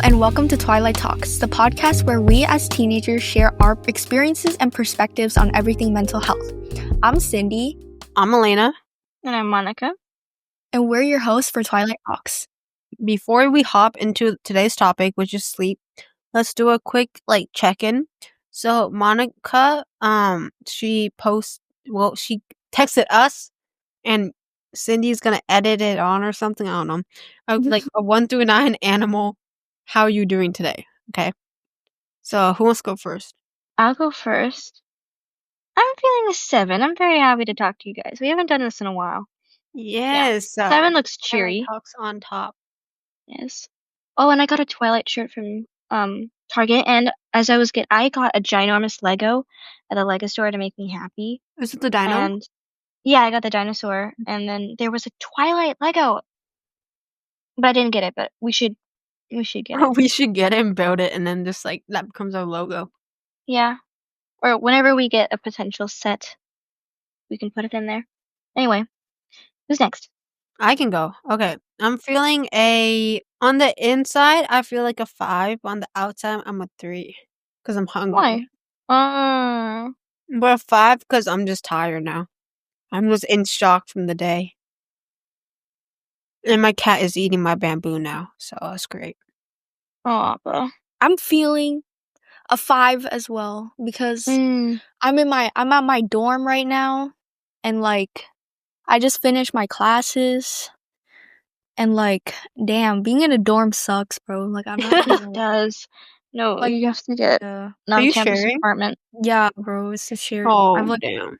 and welcome to Twilight Talks, the podcast where we as teenagers share our experiences and perspectives on everything mental health. I'm Cindy. I'm Elena. And I'm Monica. And we're your hosts for Twilight Talks. Before we hop into today's topic, which is sleep, let's do a quick check-in. So Monica, she texted us, and Cindy's gonna edit it on or something. I don't know. A 1 through 9 animal. How are you doing today? Okay. So who wants to go first? I'll go first. I'm feeling a 7. I'm very happy to talk to you guys. We haven't done this in a while. Yes. Yeah. 7 looks cheery. Talks on top. Yes. Oh, and I got a Twilight shirt from Target, and as I got a ginormous Lego at the Lego store to make me happy. Is it the dino? And yeah, I got the dinosaur, and then there was a Twilight Lego, but I didn't get it. But we should get it. We should get it and build it, and then just that becomes our logo. Yeah. Or whenever we get a potential set, we can put it in there. Anyway, who's next? I can go. Okay. I'm feeling on the inside, I feel like a 5. On the outside, I'm a 3. Because I'm hungry. Why? But a 5 because I'm just tired now. I'm just in shock from the day. And my cat is eating my bamboo now, so that's great. Aw, I'm feeling a 5 as well because I'm at my dorm right now, and I just finished my classes, and damn, being in a dorm sucks, bro. I'm not it does. No, you have to get non-campus apartment. Yeah, bro, it's a sharing. Oh, I have damn.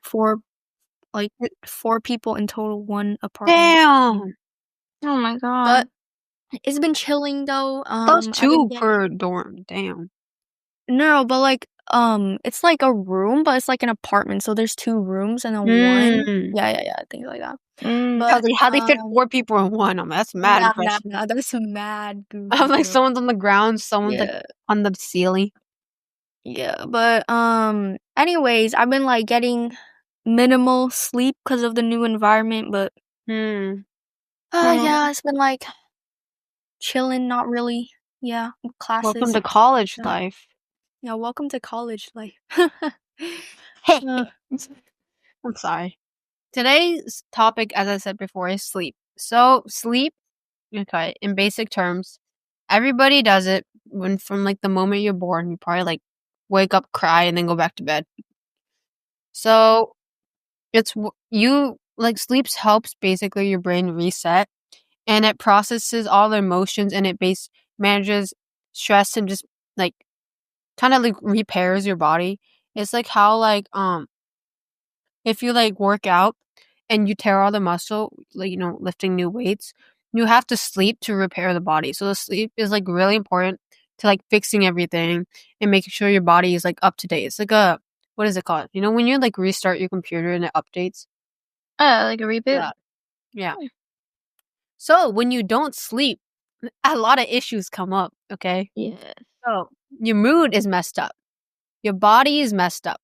4 people in total, 1 apartment. Damn. Oh my god. But it's been chilling though. Those 2 per dorm. Damn. No, but it's like a room, but it's like an apartment. So there's 2 rooms and then 1. Yeah, things like that. But how they fit 4 people in one? That's mad impressive. Nah, that's mad goofy. I'm someone's on the ground, someone's on the ceiling. Yeah, but anyways, I've been getting minimal sleep because of the new environment, but yeah, it's been chilling, not really. Yeah, classes. Welcome to college life. Yeah, welcome to college life. Hey, I'm sorry. Today's topic, as I said before, is sleep. So sleep, okay, in basic terms, everybody does it from the moment you're born. You probably wake up, cry, and then go back to bed. So sleep helps basically your brain reset, and it processes all the emotions, and it manages stress and just kind of repairs your body. It's how if you work out and you tear all the muscle, lifting new weights, you have to sleep to repair the body. So the sleep is really important to fixing everything and making sure your body is up to date. It's what is it called? When you restart your computer and it updates? Like a reboot? Yeah. So when you don't sleep, a lot of issues come up, okay? Yeah. So your mood is messed up. Your body is messed up.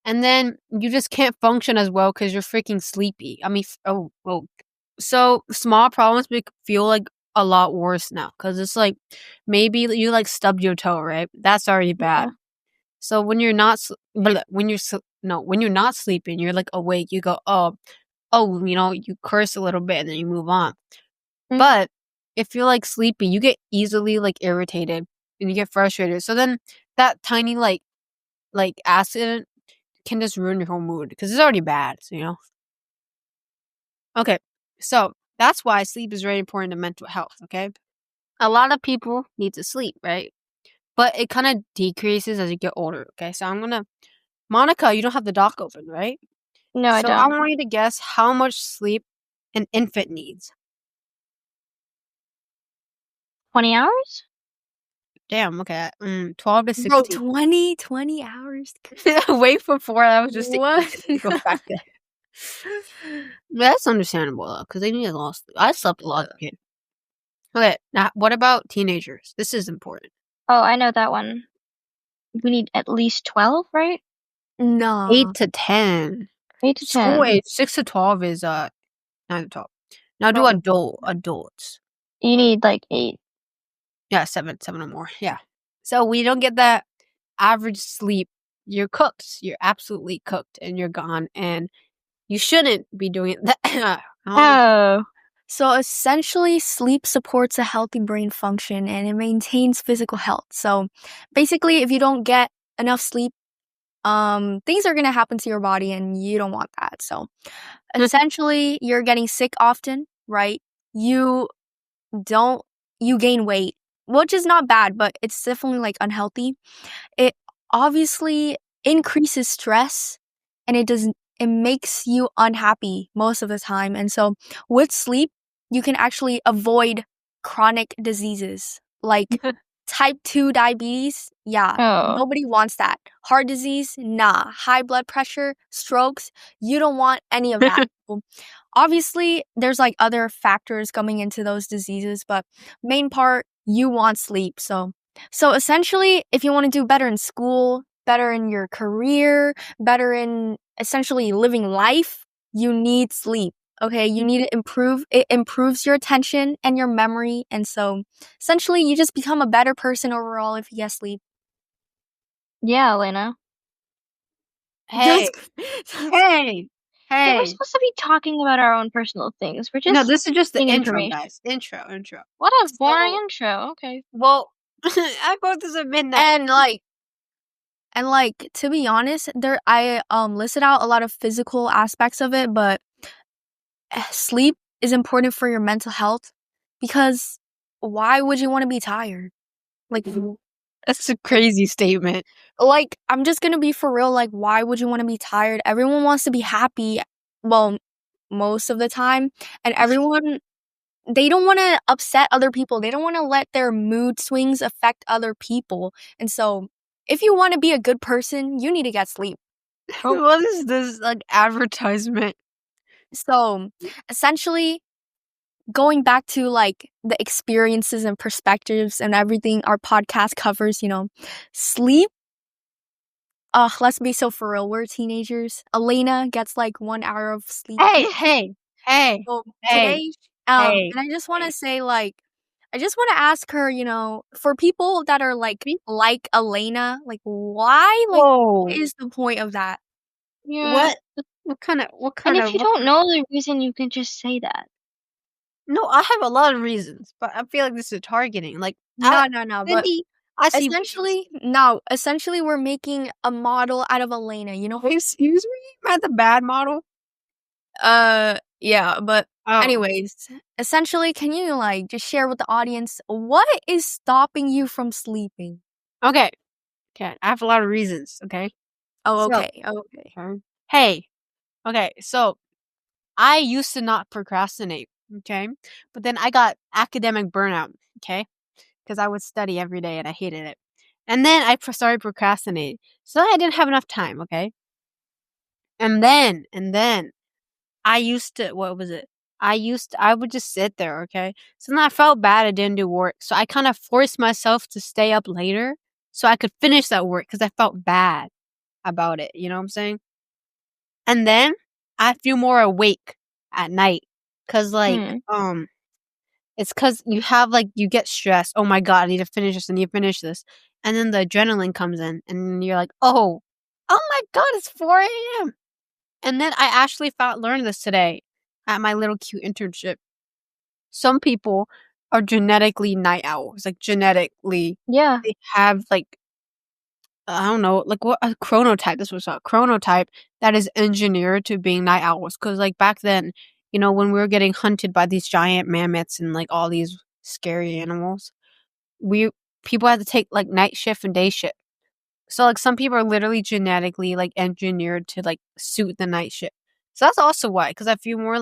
And then you just can't function as well because you're freaking sleepy. I mean, So small problems feel a lot worse now because it's maybe you stubbed your toe, right? That's already bad. Yeah. So when you're not sleeping, you're awake. You go, you curse a little bit and then you move on. But if you're sleepy, you get easily irritated and you get frustrated. So then that tiny accident can just ruin your whole mood because it's already bad. So okay, so that's why sleep is very important to mental health. Okay, a lot of people need to sleep, right? But it kind of decreases as you get older. Okay, so Monica, you don't have the doc open, right? No, I don't. So I want you to guess how much sleep an infant needs. 20 hours? Damn, okay. 12 to 16. Bro, 20 hours? Wait for 4. That was just what? Go back there. That's understandable, though, because they need a lot of sleep. I slept a lot as a kid. Okay, now what about teenagers? This is important. Oh, I know that one. We need at least 12, right? No. 8 to 10. 8 to 10. School age, 6 to 12 is 9 to 12. Now do adults. You need 8. Yeah, 7 or more. Yeah. So when you don't get that average sleep, you're cooked. You're absolutely cooked, and you're gone. And you shouldn't be doing that. I don't know. Oh. So essentially, sleep supports a healthy brain function and it maintains physical health. So basically, if you don't get enough sleep, things are gonna happen to your body and you don't want that. So essentially, you're getting sick often, right? You don't you gain weight, which is not bad, but it's definitely like unhealthy. It obviously increases stress and it makes you unhappy most of the time. And so with sleep, you can actually avoid chronic diseases like type 2 diabetes. Yeah, Oh. nobody wants that. Heart disease, nah. High blood pressure, strokes, you don't want any of that. Obviously, there's like other factors coming into those diseases, but main part, you want sleep. So essentially, if you want to do better in school, better in your career, better in essentially living life, you need sleep. Okay, you need to improve. It improves your attention and your memory, and so essentially, you just become a better person overall if you get sleep. Yeah, Elena. Hey, hey, Yeah, we're hey. supposed to be talking about our own personal things. We're No, just this is just the getting intro, information. guys. Intro. What a boring So, intro. Okay. well, I go to the midnight. And to be honest, there I listed out a lot of physical aspects of it, but sleep is important for your mental health because why would you want to be tired? Like That's a crazy statement. I'm just going to be for real, like why would you want to be tired? Everyone wants to be happy, well, most of the time, and everyone they don't want to upset other people. They don't want to let their mood swings affect other people. And so, if you want to be a good person, you need to get sleep. What is this like advertisement? So, essentially, going back to like the experiences and perspectives and everything our podcast covers, sleep. Let's be so for real. We're teenagers. Elena gets like 1 hour of sleep. Hey, So hey, today, hey. and I just want to say I just want to ask her, for people that are Me? like Elena, like why, like what Whoa. is the point of that? Yeah. What? What kind of? And if you don't know the reason, you can just say that. No, I have a lot of reasons, but I feel like this is targeting. Like, No, but Cindy, I see. essentially we're making a model out of Elena, Excuse me? Am I the bad model? Yeah, but Oh, anyways, essentially, can you like just share with the audience what is stopping you from sleeping? okay. Okay, I have a lot of reasons. Okay. Oh, So, okay. Oh, okay. hey, okay. So, I used to not procrastinate. Okay, but then I got academic burnout. Okay, because I would study every day and I hated it. And then I started procrastinating. So I didn't have enough time, okay? And then I used to, what was it? I would just sit there, okay? So then I felt bad I didn't do work. So I kind of forced myself to stay up later so I could finish that work because I felt bad about it. You know what I'm saying? And then I feel more awake at night because, Hmm. it's because you have, you get stressed. Oh my God, I need to finish this. I need to finish this. And then the adrenaline comes in and you're like, oh my God, it's 4 a.m. And then I actually learned this today at my little cute internship. Some people are genetically night owls, like genetically. Yeah. They have I don't know, like what a chronotype. This was a chronotype that is engineered to being night owls. Because back then, when we were getting hunted by these giant mammoths and all these scary animals, we people had to take night shift and day shift. So some people are literally genetically engineered to suit the night shift. So that's also why, because I feel more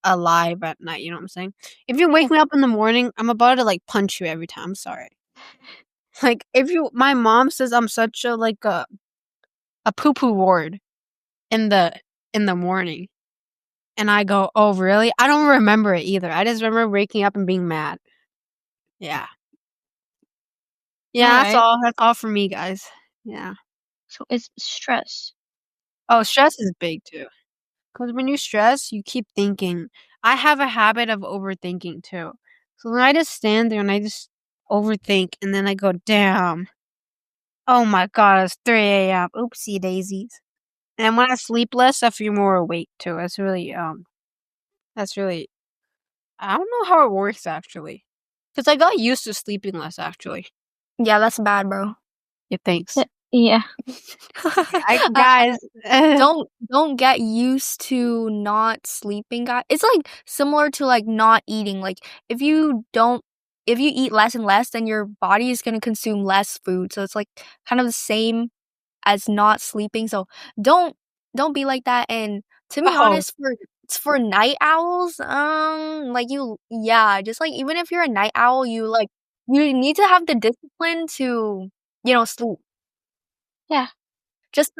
alive at night. You know what I'm saying? If you wake me up in the morning, I'm about to punch you every time. I'm sorry. My mom says I'm such a poo poo ward in the morning, and I go, oh really? I don't remember it either. I just remember waking up and being mad. Yeah, yeah. That's Alright. all. That's all for me, guys. Yeah. So it's stress. Oh, stress is big too. Because when you stress, you keep thinking. I have a habit of overthinking too. So then I just stand there and I just overthink, and then I go, damn. Oh my god, it's 3 a.m. Oopsie daisies. And when I sleep less, I feel more awake too. That's really, I don't know how it works actually. Because I got used to sleeping less actually. Yeah, that's bad, bro. Yeah, thanks. Yeah. Guys. Don't get used to not sleeping, guys. It's like similar to like not eating. Like if you eat less and less, then your body is gonna consume less food. So it's like kind of the same as not sleeping. So don't be like that. And to be honest, for night owls, just like even if you're a night owl, you need to have the discipline to sleep. Yeah. Just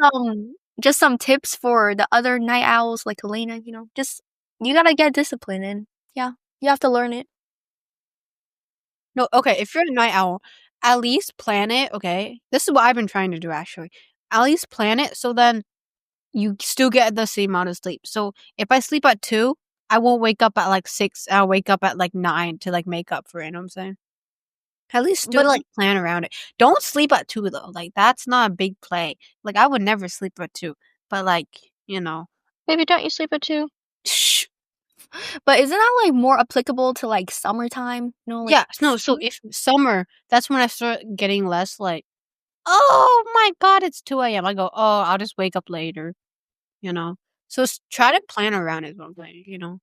some tips for the other night owls like Elena, just you gotta get discipline and yeah, you have to learn it. No, okay, if you're a night owl, at least plan it, okay? This is what I've been trying to do actually. At least plan it so then you still get the same amount of sleep. So if I sleep at 2, I won't wake up at like 6. I'll wake up at like 9 to like make up for it, you know what I'm saying? At least still like plan around it. Don't sleep at 2 though. Like that's not a big play. Like I would never sleep at 2. But like, Baby, don't you sleep at 2? Shh. But isn't that like more applicable to like summertime? Yeah, no, so if summer, that's when I start getting less like, oh my god, it's 2 a.m. I go, oh, I'll just wake up later, So try to plan around it, what I'm saying,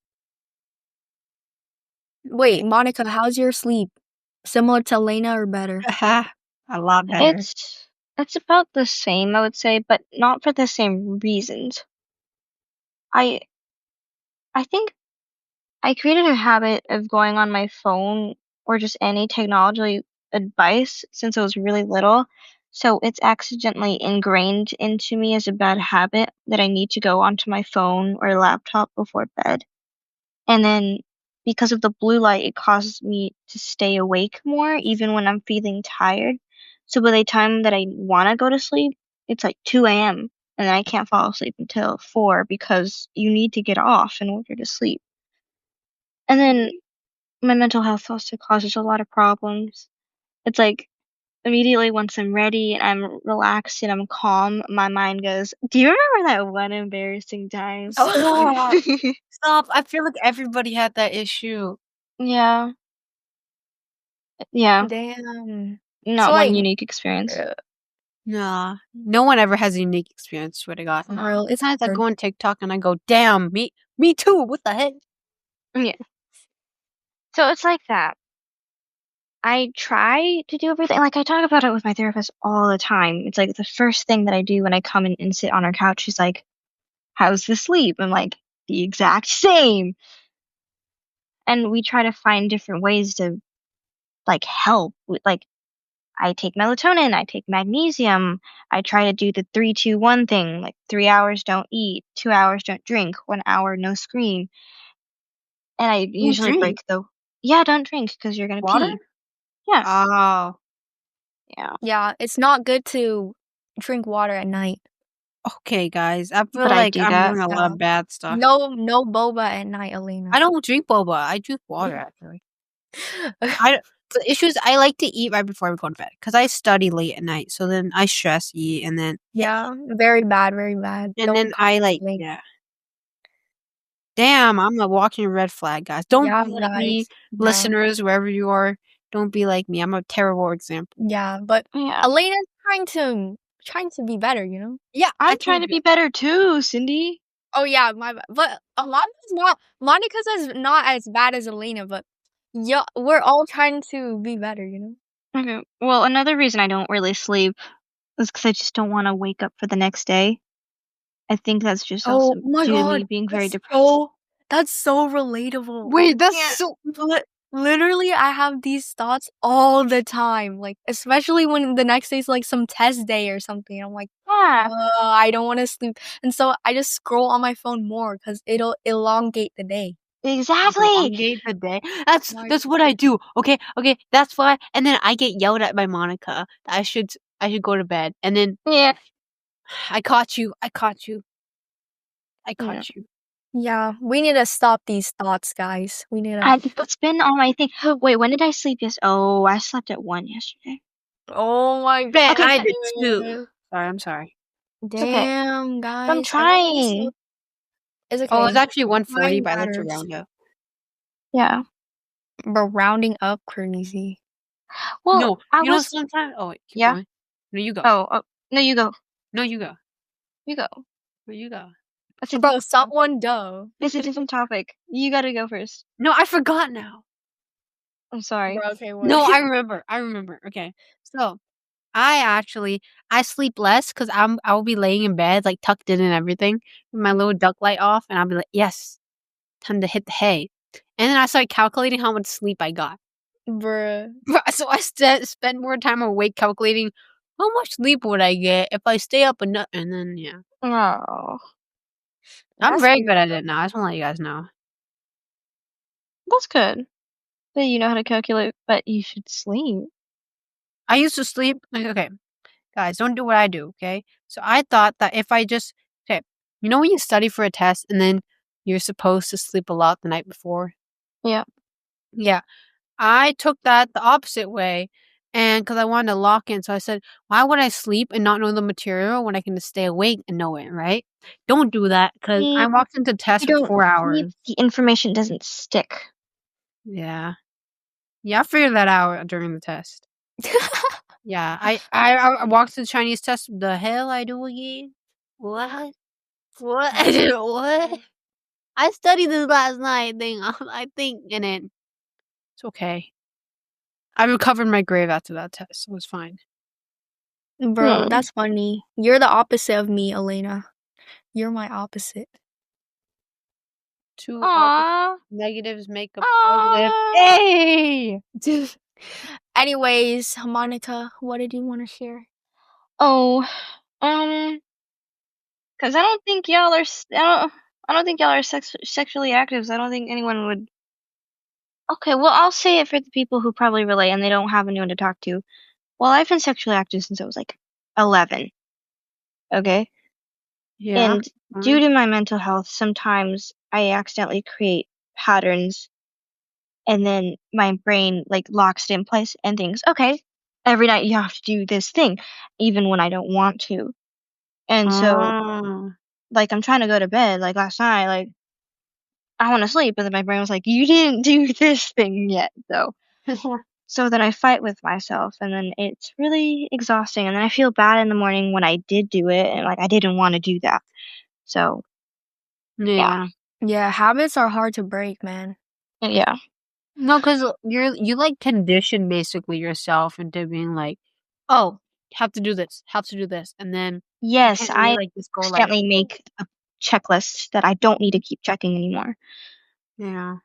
Wait, Monica, how's your sleep? Similar to Elena or better? A lot better. It's about the same, I would say, but not for the same reasons. I think I created a habit of going on my phone or just any technology advice since I was really little. So it's accidentally ingrained into me as a bad habit that I need to go onto my phone or laptop before bed. And then because of the blue light, it causes me to stay awake more even when I'm feeling tired. So by the time that I want to go to sleep, it's like 2 a.m. and then I can't fall asleep until 4 because you need to get off in order to sleep. And then my mental health also causes a lot of problems. It's like immediately once I'm ready and I'm relaxed and I'm calm, my mind goes, "Do you remember that one embarrassing time?" Stop. Stop. I feel like everybody had that issue. Yeah. Yeah. Damn. Not one unique experience. Nah. No one ever has a unique experience, swear to God. Real, it's Sometimes I hard. go on TikTok and I go, damn, me too. What the heck? Yeah. So it's like that. I try to do everything. Like I talk about it with my therapist all the time. It's like the first thing that I do when I come in and sit on her couch. She's like, "How's the sleep?" I'm like, "The exact same." And we try to find different ways to like help. Like I take melatonin, I take magnesium. I try to do the 3-2-1 thing, like 3 hours don't eat, 2 hours don't drink, 1 hour no screen. And I usually break the don't drink because you're gonna Water? pee. Yeah. Oh. Yeah. Yeah, it's not good to drink water at night. Okay, guys. I feel But I like do I'm that. doing a lot of bad stuff. No boba at night, Elena. I don't drink boba. I drink water, actually. The issue is I like to eat right before I go to bed because I study late at night. So then I stress eat and then Yeah, very bad, very bad. and then I like Damn, I'm a walking red flag, guys. Don't be like me, listeners, wherever you are. Don't be like me. I'm a terrible example. Yeah, but Elena's trying to be better, Yeah, I'm trying to be better too, Cindy. Oh yeah, my bad. But Monica's not as bad as Elena, but yeah, we're all trying to be better, Okay. Well, another reason I don't really sleep is because I just don't want to wake up for the next day. I think that's just also my due to God, me being very depressed. That's so relatable. Wait, that's so literally I have these thoughts all the time. Like especially when the next day's like some test day or something. I'm like, I don't want to sleep. And so I just scroll on my phone more because it'll elongate the day. Exactly. Elongate the day. That's what I do. Okay, that's why. And then I get yelled at by Monica. I should go to bed. And then I caught you. Yeah, we need to stop these thoughts, guys. We need to. It's been on my thing. Wait, when did I sleep Oh, I slept at 1 yesterday. Oh my Man, god. I did too. Sorry, I'm sorry. It's okay. Damn, guys. I'm trying. It's okay. Oh, it's actually 1:40, Time but I like to matters. round up. Yeah. But rounding up crazy. Well, No, I you know was. sometimes. Oh wait, keep Yeah. going. No, you go. Oh, no, you go. No, you go. You go. No, you go. Bro, someone go. It's a different topic. You gotta go first. No, I forgot now. I'm sorry. Bro, okay, wait. No, I remember. I remember. Okay, so I sleep less because I will be laying in bed like tucked in and everything with my little duck light off, and I'll be like, yes, time to hit the hay, and then I start calculating how much sleep I got. Bruh. So I spend more time awake calculating how much sleep would I get if I stay up enough, and then yeah, Oh. I'm That's very like- good at it now. I just want to let you guys know. That's good. That you know how to calculate, but you should sleep. I used to sleep like okay, guys, don't do what I do, okay? So I thought that if I just okay, you know when you study for a test and then you're supposed to sleep a lot the night before? Yeah. Yeah. I took that the opposite way and because I wanted to lock in. So I said, why would I sleep and not know the material when I can just stay awake and know it, right? Don't do that because I walked into tests You with don't 4 sleep, hours. the information doesn't stick. Yeah. Yeah, I figured that out during the test. Yeah, I walked to the Chinese test. The hell I do again? What? What? What? I studied this last night. I think, and it's okay. I recovered my grave after that test, so it was fine. Bro, that's funny. You're the opposite of me, Elena. You're my opposite. Two Aww. negatives make a positive. Hey! Anyways, Monica, what did you want to share? Oh, because I don't think y'all are. I don't think y'all are sexually active. So I don't think anyone would. Okay, well, I'll say it for the people who probably relate and they don't have anyone to talk to. Well, I've been sexually active since I was like 11. Okay, Yeah. and due to my mental health, sometimes I accidentally create patterns, and then my brain like locks it in place and thinks, okay, every night you have to do this thing, even when I don't want to. And so, like, I'm trying to go to bed, like last night, like, I want to sleep, but then my brain was like, you didn't do this thing yet, though. So then I fight with myself, and then it's really exhausting. And then I feel bad in the morning when I did do it, and like, I didn't want to do that. So, Yeah. Yeah, habits are hard to break, man. yeah. No, because you like condition basically yourself into being like, oh, have to do this, and then Yes, you can't really I like just go like, accidentally make a checklist that I don't need to keep checking anymore. yeah.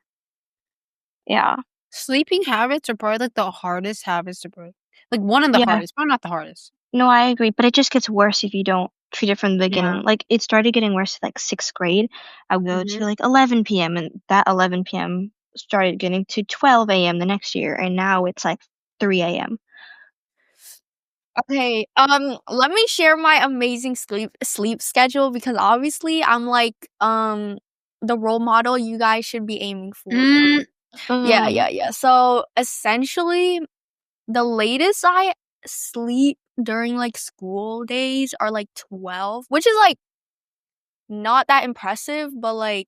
Yeah. Sleeping habits are probably like the hardest habits to break. Like one of the Yeah. hardest, but not the hardest. No, I agree, but it just gets worse if you don't treat it from the beginning. Yeah. Like, it started getting worse in, like, 6th grade. I would go to, like, 11 PM, and that 11 PM started getting to 12 AM the next year, and now it's, like, 3 AM. Okay, let me share my amazing sleep schedule because obviously I'm like the role model you guys should be aiming for. Yeah. So essentially, the latest I sleep during like school days are like 12, which is like not that impressive, but like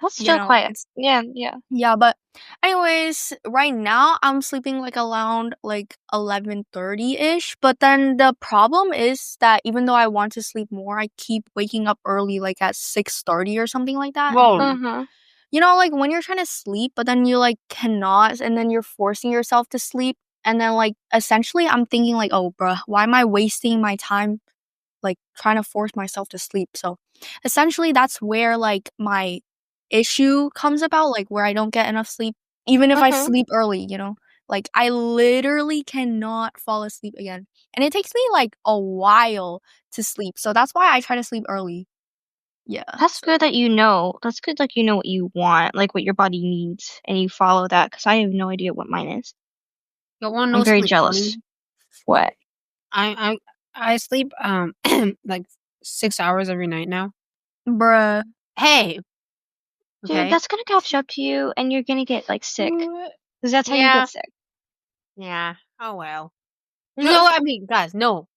That's still quiet. it's Yeah. yeah, but anyways, right now I'm sleeping like around like 11:30ish, but then the problem is that even though I want to sleep more, I keep waking up early like at 6:30 or something like that. Whoa. You know, like when you're trying to sleep but then you like cannot and then you're forcing yourself to sleep and then like essentially I'm thinking like, "Oh, bruh, why am I wasting my time like trying to force myself to sleep?" So essentially that's where like my issue comes about, like where I don't get enough sleep even if I sleep early, you know? Like I literally cannot fall asleep again. And it takes me like a while to sleep. So that's why I try to sleep early. Yeah. That's good that you know. That's good, like, you know what you want, like, what your body needs, and you follow that, because I have no idea what mine is. You want I'm no very sleep? jealous. What? I sleep like 6 hours every night now. Bruh. Hey, Dude, Okay. that's gonna catch up to you, and you're gonna get like sick, because that's how you Yeah. get sick. Yeah. Oh well. No, No, I mean, guys, no,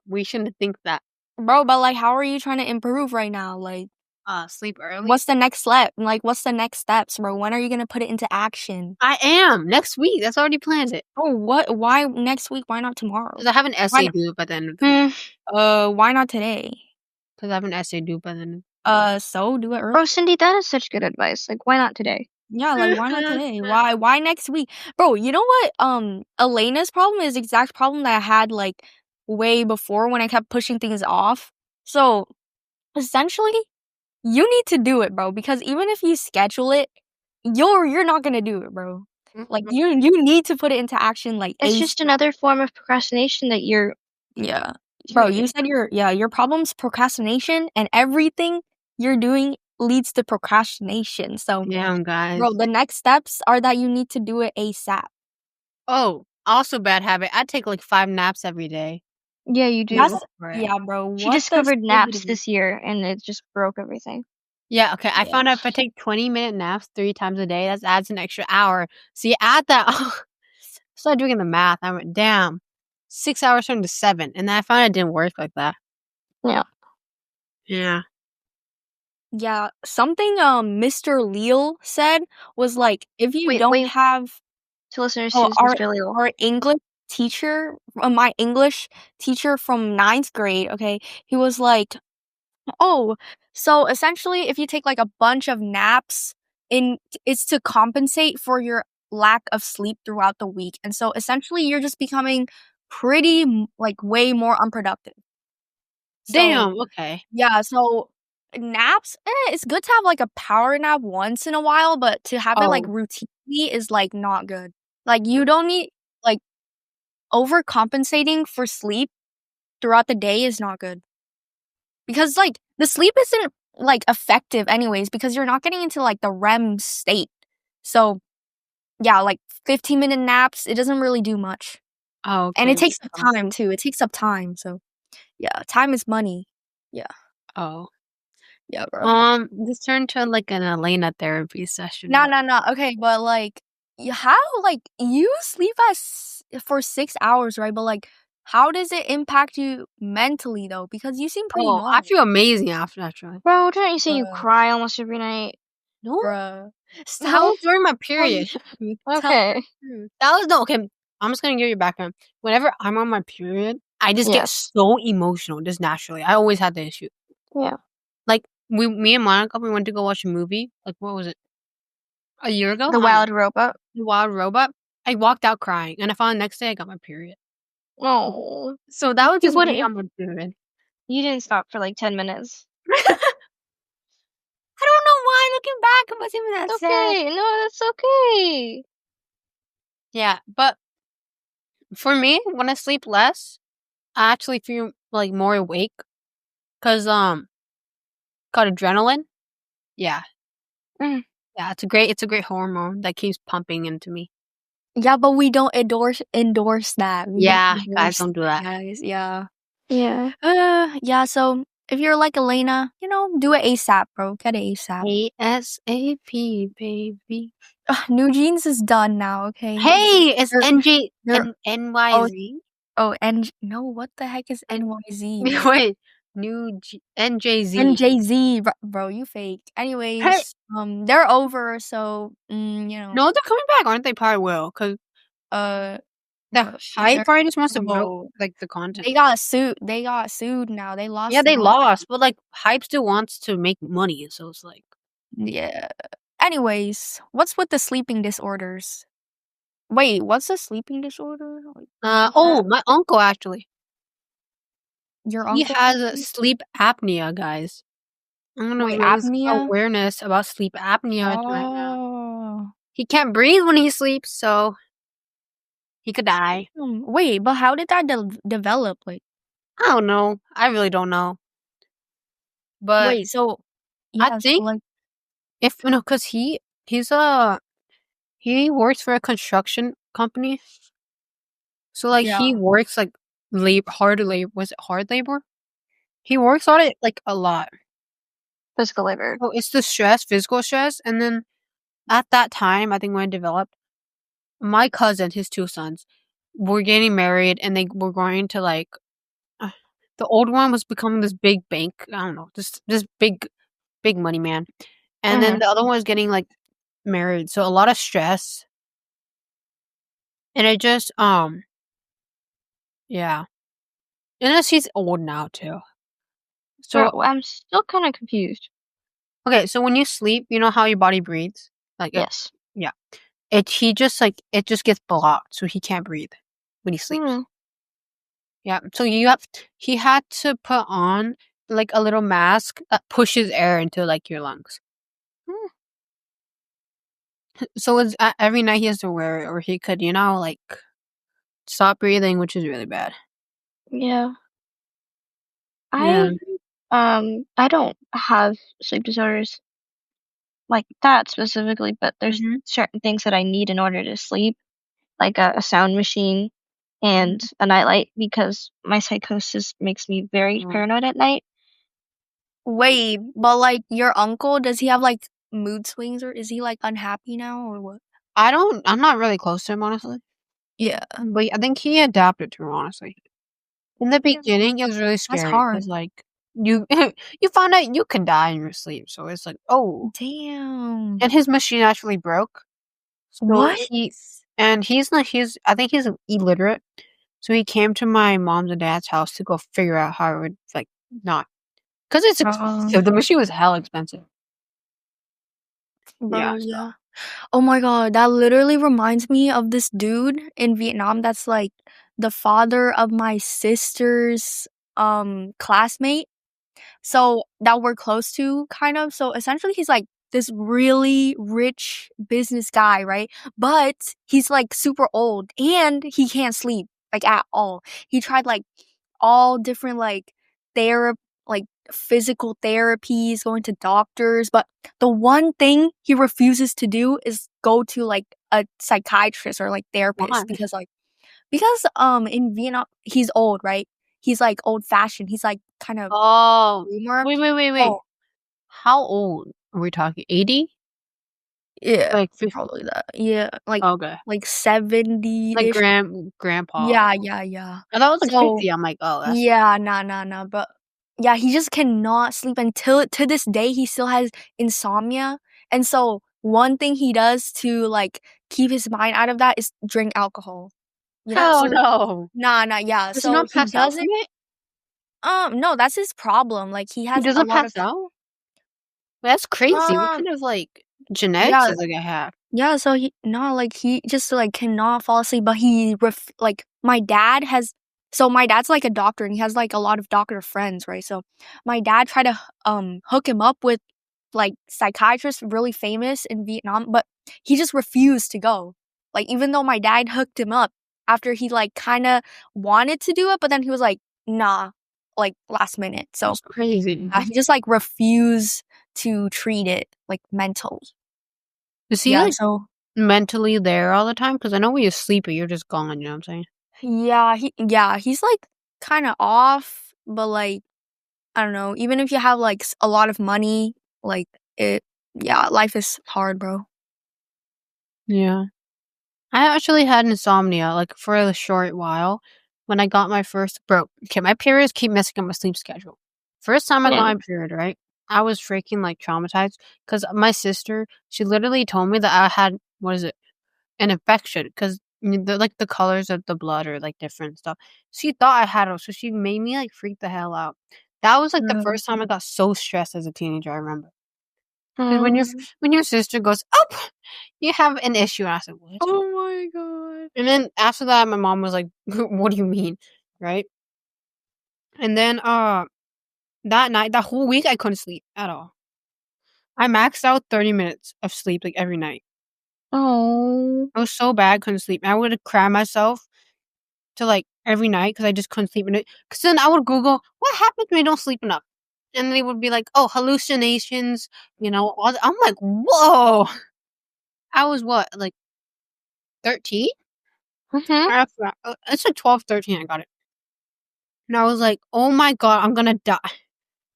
we shouldn't think that. bro, but like, how are you trying to improve right now? Like, Sleep early. what's the next step? Like, what's the next steps, bro? When are you gonna put it into action? I am next week. That's already planned it. Oh, what? Why next week? Why not tomorrow? Because I have an Why essay not? due by the end of the week. Why not today? Because I have an essay due by the end. So do it early. Bro, Cindy, that is such good advice. Like, why not today? Yeah, like why not today? Why next week? Bro, you know what? Elena's problem is the exact problem that I had like way before when I kept pushing things off. So essentially, you need to do it, bro, because even if you schedule it, you're not gonna do it, bro. Like you need to put it into action like It's just another form of procrastination that you're yeah. Bro, you said your problem's procrastination and everything you're doing leads to procrastination. So Damn, guys. bro, the next steps are that you need to do it ASAP. Oh, also bad habit. I take like 5 naps every day. Yeah, you do. That's yeah, bro. She What the discovered naps stupidity? this year, and it just broke everything. Yeah, okay. I Yeah. found out if I take 20-minute naps 3 times a day, that adds an extra hour. So you add that. Started doing the math. I went, damn, 6 hours turned to 7, and then I found it didn't work like that. Yeah. Yeah. Yeah, something Mr. Leal said was like if you don't Wait. have To listeners, oh, who's Mr. Leal? our English teacher, my English teacher from 9th grade, okay, he was like, oh, so essentially, if you take like a bunch of naps, it's to compensate for your lack of sleep throughout the week, and so essentially, you're just becoming pretty like way more unproductive. So Damn, okay. yeah, so naps, it's good to have like a power nap once in a while, but to have it like Oh, routinely is like not good. Like you don't need like overcompensating for sleep throughout the day is not good. Because like the sleep isn't like effective anyways because you're not getting into like the REM state. So yeah, like 15-minute naps, it doesn't really do much. oh, And okay. it takes up time too. It takes up time. So yeah, time is money. Yeah. Oh. Yeah, bro. This turned to like an Elena therapy session. No. Okay, but like how like you sleep for 6 hours, right? But like how does it impact you mentally though? Because you seem pretty Oh, I normal. feel amazing after that. Bro, don't you say you Bruh. cry almost every night? No, Bruh. that was during my Tell period. the truth. Tell Okay. the truth. That was no okay. I'm just gonna give you background. Whenever I'm on my period, I just get Yes. so emotional, just naturally. I always had the issue. Yeah. Like me and Monica, we went to go watch a movie. Like what was it? A year ago? The Wild Robot. The Wild Robot. I walked out crying, and I found the next day I got my period. Oh. So that was You just me wouldn't. on my period. You didn't stop for like 10 minutes. I don't know why. Looking back, it wasn't even that It's sad. okay. No, that's okay. Yeah, but for me, when I sleep less, I actually feel like more awake. Cause got adrenaline. Yeah, Mm. yeah. It's a great hormone that keeps pumping into me. Yeah, but we don't endorse that. We don't Yeah, guys, endorse don't do that. guys. Yeah. Yeah. Yeah, so if you're like Elena, do it ASAP, bro. Get it ASAP. ASAP, baby. New Jeans is done now, okay? Hey, it's They're- NJ they're- and oh, NYZ. no, what the heck is NYZ? Wait, NJZ. NJZ, bro, you fake. Hey, Anyways, they're over, so, no, they're coming back, aren't they? Probably will, cause uh, the hype artist wants to broke oh, like the content. they got sued now. They lost Yeah, they the lost, but like hype still wants to make money, so it's like. yeah. Anyways, what's with the sleeping disorders? Wait, what's a sleeping disorder? Like, Oh, my uncle actually. your He uncle? has a sleep apnea, guys. I'm gonna Wait, raise apnea? awareness about sleep apnea right now. Oh. He can't breathe when he sleeps, so he could die. Wait, but how did that develop? Like, I don't know. I really don't know. But wait, so I yeah, so think like, if cause he works for a construction company. So like yeah. he works like hard labor. Was it hard labor? He works on it like a lot. physical labor. So it's the physical stress, and then at that time, I think when I developed, my cousin, his 2 sons, were getting married, and they were going to, like, uh, the old one was becoming this big bank, I don't know, this big money man, and then Mhm. the other one was getting, like, married, so a lot of stress, and it just, yeah. And then she's old now too. Bro, So, I'm still kind of confused. okay, so when you sleep, you know how your body breathes? Like, Yes. yeah. It just gets blocked, so he can't breathe when he sleeps. Mm. Yeah, so he had to put on, like, a little mask that pushes air into, like, your lungs. Mm. So it's every night he has to wear it, or he could, like, stop breathing, which is really bad. Yeah. Yeah. I I don't have sleep disorders like that specifically, but there's Mhm. certain things that I need in order to sleep, like a sound machine and Mhm. a nightlight because my psychosis makes me very Mm. paranoid at night. Wait, but, like, your uncle, does he have, like, mood swings, or is he, like, unhappy now, or what? I'm not really close to him, honestly, Yeah. but I think he adapted to it, honestly. In the Yeah. beginning, it was really That's scary because, hard. like, you you found out you can die in your sleep, so it's like, "Oh." Damn. And his machine actually broke, so What? he's I think he's illiterate, so he came to my mom's and dad's house to go figure out how it would, like, not, because it's Um, expensive, the machine was hell expensive. Yeah, bro, so yeah. Oh my god, that literally reminds me of this dude in Vietnam that's, like, the father of my sister's, classmate. So that we're close to, kind of. So essentially he's like this really rich business guy, right? But he's like super old and he can't sleep like at all. He tried like all different like therapy, like physical therapies, going to doctors, but the one thing he refuses to do is go to like a psychiatrist or like why? therapist because in Vietnam he's old, right? He's like old fashioned. He's like kind of Oh, boomer. wait. So How old are we talking? 80? yeah, Like, 50? probably that. Yeah, Okay. like Like, 70-ish. grandpa. Yeah, yeah, yeah. I thought it was, like, So 50, I'm like, "Oh, that's." yeah, nah, but yeah, he just cannot sleep until to this day, he still has insomnia, and so one thing he does to, like, keep his mind out of that is drink alcohol. Yeah, Oh, so no. nah, yeah, Does he so not he pass out doesn't from it? no, that's his problem, like, he He has a doesn't lot of pass out? That's crazy. What um, kind of, like, genetics yeah. does the guy have? Yeah, so he no, like, he just, like, cannot fall asleep, but like, my dad's, like, a doctor, and he has, like, a lot of doctor friends, right? So, my dad tried to, hook him up with, like, psychiatrists really famous in Vietnam, but he just refused to go. Like, even though my dad hooked him up after he, like, kinda wanted to do it, but then he was like, "Nah," like, last minute. So, That's crazy. he just, like, refused to treat it, like, mentally. Is he, Yeah, like, so mentally there all the time? Because I know when you're sleeping, you're just gone, you know what I'm saying? he's, like, kinda off, but, like, I don't know, even if you have, like, a lot of money, like, it yeah, life is hard, bro. Yeah. I actually had insomnia, like, for a short while when I got my first okay, my periods keep messing up my sleep schedule. First time I got Mm. my period, right? I was freaking, like, traumatized because my sister, she literally told me that I had, what is it? An infection 'cause the colors of the blood are, like, different and stuff. She thought I had it, so she made me, like, freak the hell out. That was, like, the Mm. first time I got so stressed as a teenager, I remember. 'Cause Mm. when your sister goes, "Oh, you have an issue," and I said, "What?" Oh my god. And then after that, my mom was like, "What do you mean?" Right? And then, that night that whole week, I couldn't sleep at all. I maxed out 30 minutes of sleep, like, every night. Oh. I was so bad, couldn't sleep. I would cry myself to, like, every night because I just couldn't sleep, and because then I would Google, "What happens when you don't sleep enough?" And they would be like, "Oh, hallucinations," all the I'm like, "Whoa." I was what, like, 13? Mhm. I forgot. It's like 12, 13. I got it. And I was like, "Oh my god, I'm gonna die."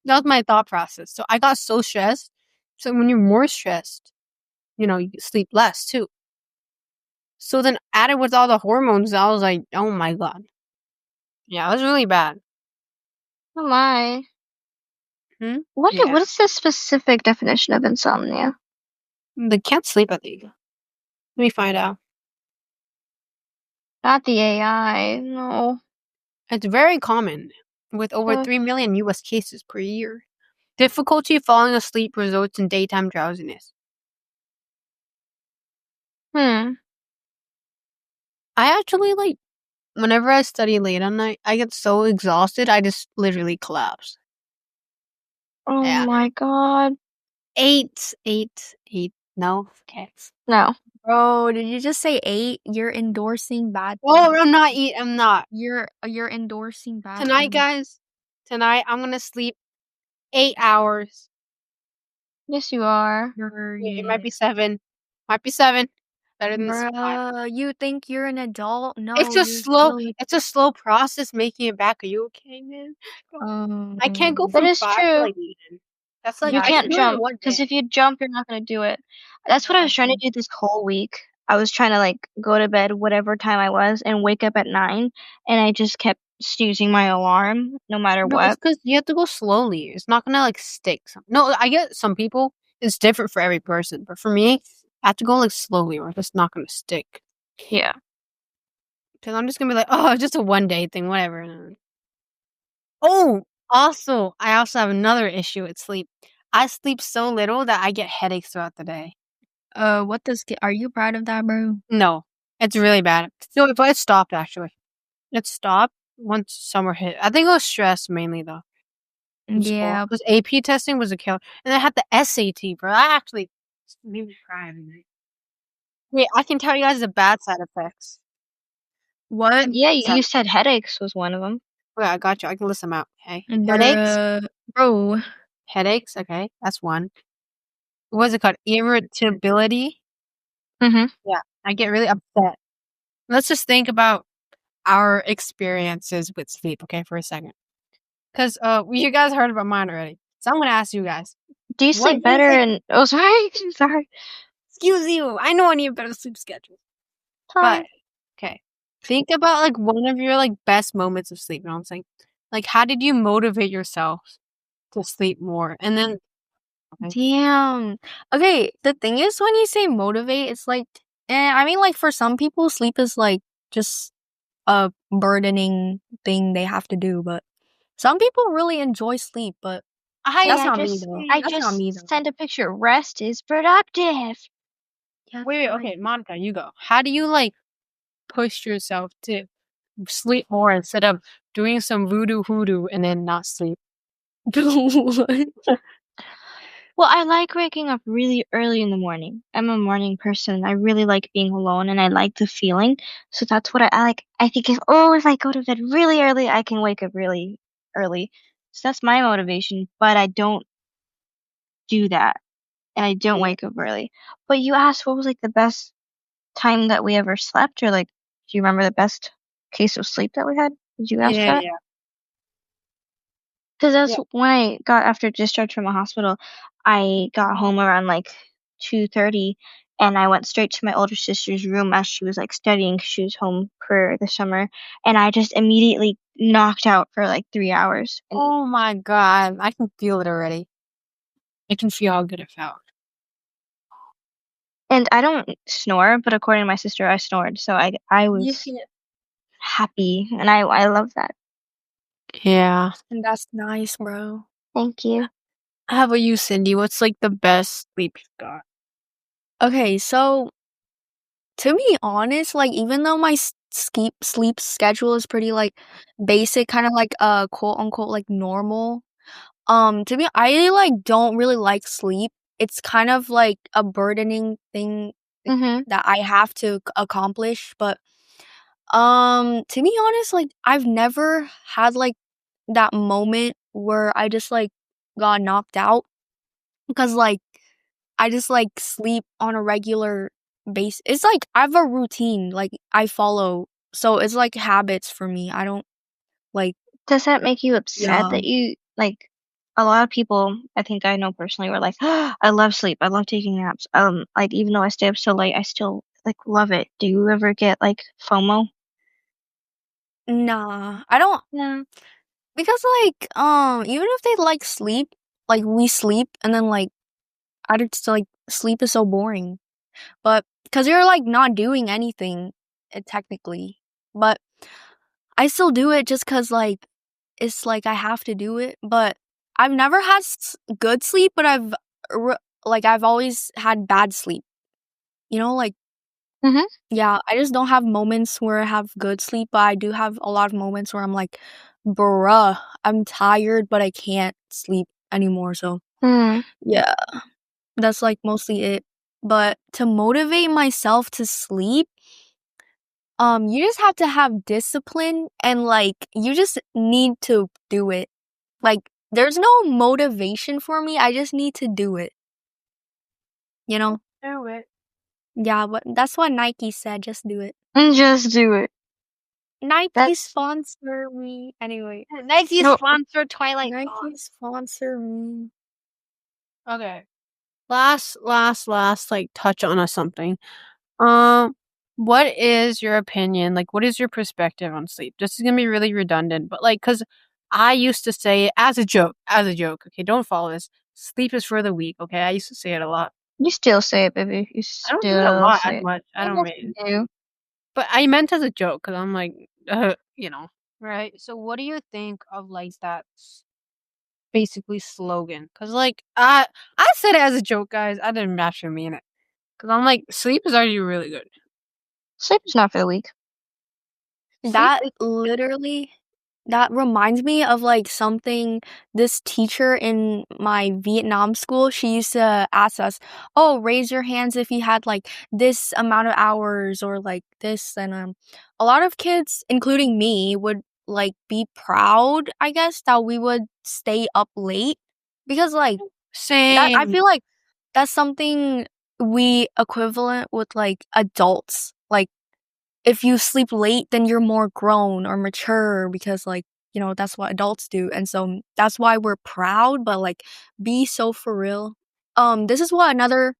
That was my thought process. So I got so stressed. So when you're more stressed, you sleep less too. So then added with all the hormones, I was like, oh my God. Yeah, it was really bad. Oh my. Hmm? What Yeah. is the specific definition of insomnia? They can't sleep, I think. Let me find out. Not the AI, no. It's very common, with over 3 million U.S. cases per year. Difficulty falling asleep results in daytime drowsiness. Hmm. I actually, whenever I study late at night, I get so exhausted, I just literally collapse. Oh Yeah. my God. 8. No? Okay. No. Bro, did you just say 8? You're endorsing bad Oh, things. I'm not. You're endorsing bad Tonight, things. guys. Tonight, I'm gonna sleep 8 hours. Yes, you are. Wait, it might be 7. Might be 7. Better than 5. Bruh, you think you're an adult? It's No, a you're slow still a it's a slow process making it back. Are you okay, man? I can't go That from is 5 to true. 10. That's You I can can't do it in jump, one because day. if you jump, you're not gonna do it. That's what I was trying to do this whole week. I was trying to go to bed whatever time I was and wake up at 9, and I just kept snoozing my alarm no matter No, it's what. because you have to go slowly. It's not gonna stick. No, I get some people. It's different for every person, but for me, I have to go slowly, or it's not gonna stick. Yeah. Because I'm just gonna be like, oh, just a 1 day thing, whatever. Oh, also, I also have another issue with sleep. I sleep so little that I get headaches throughout the day. are you proud of that, bro? No, it's really bad. No, but it stopped actually. It stopped once summer hit. I think it was stress mainly though. In school, Yeah. because AP testing was a killer, and I had the SAT, bro. I actually made me cry every night. Wait, I can tell you guys the bad side effects. What? Yeah, Side you said headaches was one of them. Okay, I got you. I can list them out. Okay, headaches. Bruh. Bro. Headaches. Okay, that's one. What's it called? Irritability. Mm-hmm. Yeah, I get really upset. Let's just think about our experiences with sleep, okay, for a second. Because you guys heard about mine already. So I'm gonna ask you guys. Do you What sleep do you better think? in... Oh, sorry. Sorry. Excuse you. I know I need a better sleep schedule. Sorry. But okay. Think about one of your best moments of sleep, you know what I'm saying? How did you motivate yourself to sleep more? And then okay. Damn. Okay, the thing is when you say motivate, it's I mean for some people sleep is just a burdening thing they have to do, but some people really enjoy sleep, but Hey, that's not me though. I That's not just me though. sent a picture. Rest is productive. Yeah, Wait, okay, Monica, you go. How do you push yourself to sleep more instead of doing some voodoo hoodoo and then not sleep? Well, I like waking up really early in the morning. I'm a morning person. I really like being alone and I like the feeling. So that's what I like. I think if I go to bed really early, I can wake up really early. So that's my motivation, but I don't do that and I don't Yeah. wake up early. But you asked what was the best time that we ever slept, or do you remember the best case of sleep that we had? Did you ask Yeah, that? yeah. Because that's Yeah. when I got after discharge from the hospital. I got home around 2:30, and I went straight to my older sister's room as she was studying. 'Cause she was home for the summer, and I just immediately knocked out for 3 hours. Oh my God. I can feel it already. I can feel how good it felt. And I don't snore, but according to my sister, I snored. So I was yeah. happy, and I love that. Yeah. And that's nice, bro. Thank you. How about you, Cindy? What's the best sleep you've got? Okay, so to be honest, even though my sleep schedule is pretty basic, kind of quote unquote normal. I don't really like sleep. It's kind of a burdening thing Mm-hmm. that I have to accomplish. But to be honest, I've never had that moment where I just got knocked out because I just sleep on a regular basis. It's I have a routine I follow, so it's habits for me. I don't like Does that make you upset yeah. that you a lot of people I think I know personally were like, I love sleep. I love taking naps. Like even though I stay up so late, I still like love it. Do you ever get like FOMO? Nah, I don't. Because like even if they like sleep, like we sleep and then like I just like sleep is so boring. But because you're like not doing anything technically, but I still do it just because like it's like I have to do it. But I've never had good sleep, but I've always had bad sleep. You know, like Mm-hmm. yeah, I just don't have moments where I have good sleep, but I do have a lot of moments where I'm like, bruh, I'm tired, but I can't sleep anymore. So Mm. yeah, that's like mostly it. But to motivate myself to sleep, you just have to have discipline and like you just need to do it. Like there's no motivation for me. I just need to do it. You know? Do it. Yeah, but that's what Nike said, just do it. And just do it. Nike That's sponsor me. Anyway, Nike no. sponsor Twilight Nike Talks. sponsor me. Okay. Last, like touch on something. What is your opinion? Like, what is your perspective on sleep? This is gonna be really redundant, but like, cause I used to say it as a joke. Okay, don't follow this. Sleep is for the weak. Okay, I used to say it a lot. You still say it, baby. You I don't do it a still lot say as it. much. I don't Yes, mean, you do. but I meant as a joke because I'm like, you know, right? So, what do you think of like that basically slogan? Because like, I said it as a joke, guys. I didn't actually mean it. Because I'm like, sleep is already really good. Sleep is not for the weak. Sleep That is literally that reminds me of like something this teacher in my Vietnam school, she used to ask us, "Oh, raise your hands if you had like this amount of hours or like this." And a lot of kids, including me, would like be proud, I guess, that we would stay up late because like that I same. feel like that's something we equivalent with like adults. Like if you sleep late, then you're more grown or mature because like, you know, that's what adults do. And so that's why we're proud, but like be so for real. This is what another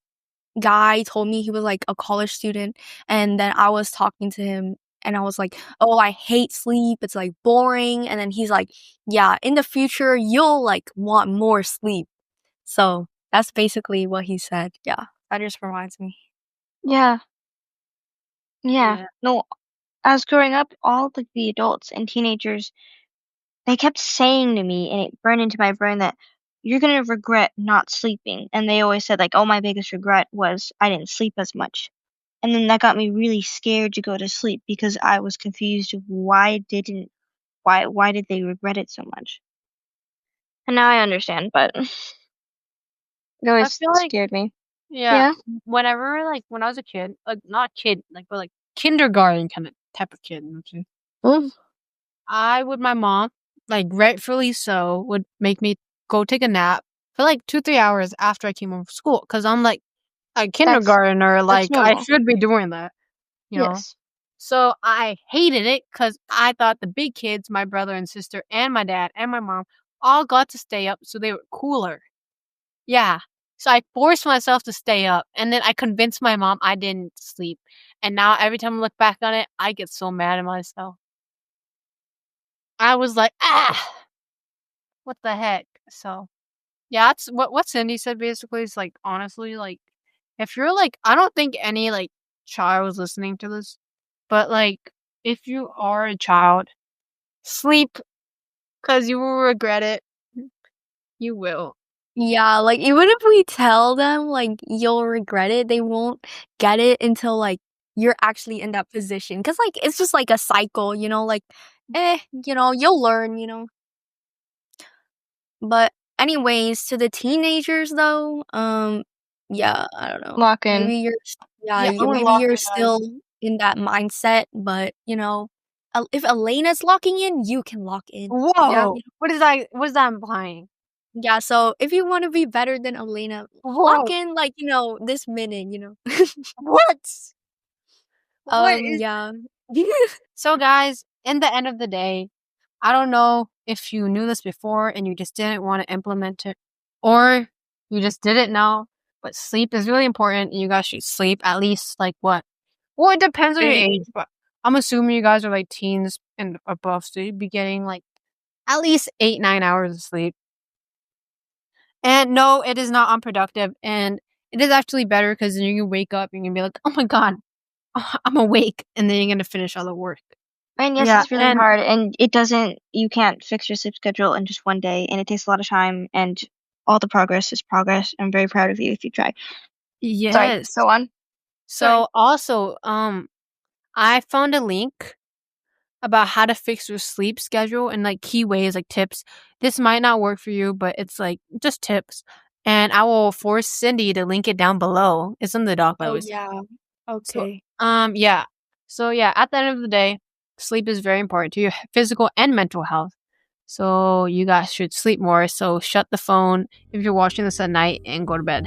guy told me. He was like a college student and then I was talking to him and I was like, "Oh, I hate sleep. It's like boring." And then he's like, "Yeah, in the future you'll like want more sleep." So, that's basically what he said. Yeah. That just reminds me. Yeah. Yeah. Yeah. No, as growing up, all like the adults and teenagers, they kept saying to me, and it burned into my brain that you're gonna regret not sleeping. And they always said like, "Oh, my biggest regret was I didn't sleep as much." And then that got me really scared to go to sleep because I was confused of why did they regret it so much? And now I understand, but it I always feel like, scared me. yeah, Yeah. whenever, like, when I was a kid, like, not kid, like, but, like, kindergarten kind of type of kid, okay, Mm. I would my mom, like, rightfully so, would make me go take a nap for, like, 2, 3 hours after I came home from school because 'cause I'm, like, a kindergartner, That's like, I normal. should be doing that, you know? Yes. So, I hated it because I thought the big kids, my brother and sister and my dad and my mom, all got to stay up, so they were cooler. Yeah. So I forced myself to stay up, and then I convinced my mom I didn't sleep. And now every time I look back on it, I get so mad at myself. I was like, "Ah, what the heck?" So, yeah, that's what Cindy said basically is like, honestly, like, if you're like I don't think any, like, child was listening to this, but, like, if you are a child, sleep because you will regret it. You will. Yeah, like, even if we tell them, like, "You'll regret it," they won't get it until, like, you're actually in that position. Cause like, it's just like a cycle, you know, like, you know, you'll learn, you know? But anyways, to the teenagers though, yeah, I don't know. Lock in. Maybe you're yeah, Yeah, I would maybe lock you're it, guys. still in that mindset, but, you know, if Elena's locking in, you can lock in. Yeah, Whoa! What is that implying? yeah, so if you wanna be better than Elena, lock Whoa! in, like, you know, this minute, you know? What? What is Yeah. so guys, in the end of the day, I don't know if you knew this before and you just didn't want to implement it, or you just did it now, but sleep is really important. You guys should sleep at least like what? Well, it depends on your age, but I'm assuming you guys are like teens and above, so you'd be getting like at least 8-9 hours of sleep. And no, it is not unproductive, and it is actually better because then you can wake up and you can be like, oh my god, I'm awake, and then you're gonna finish all the work. And yes, it's really hard, and you can't fix your sleep schedule in just one day, and it takes a lot of time, and all the progress is progress. I'm very proud of you if you try. Yes. Sorry, go on. So also, I found a link about how to fix your sleep schedule and like key ways, like tips. This might not work for you, but it's like just tips. And I will force Cindy to link it down below. It's in the doc, by the way. Yeah. Okay. Yeah. So yeah, at the end of the day, sleep is very important to your physical and mental health. So you guys should sleep more. So shut the phone if you're watching this at night and go to bed.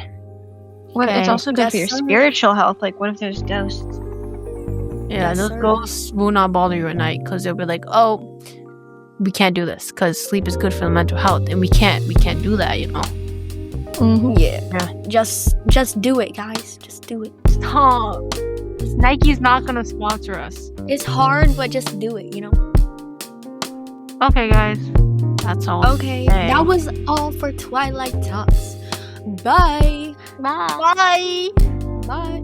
Well, it's also good for your spiritual health. Like, what if there's ghosts? Yeah, those ghosts will not bother you at night because they'll be like, oh, we can't do this because sleep is good for the mental health, and we can't do that, you know. Mm-hmm. Yeah. Just do it, guys. Just do it. Stop. Nike's not gonna sponsor us. It's hard, but just do it, you know. Okay, guys. That's all. Okay, that was all for Twilight Talks. Bye. Bye. Bye. Bye.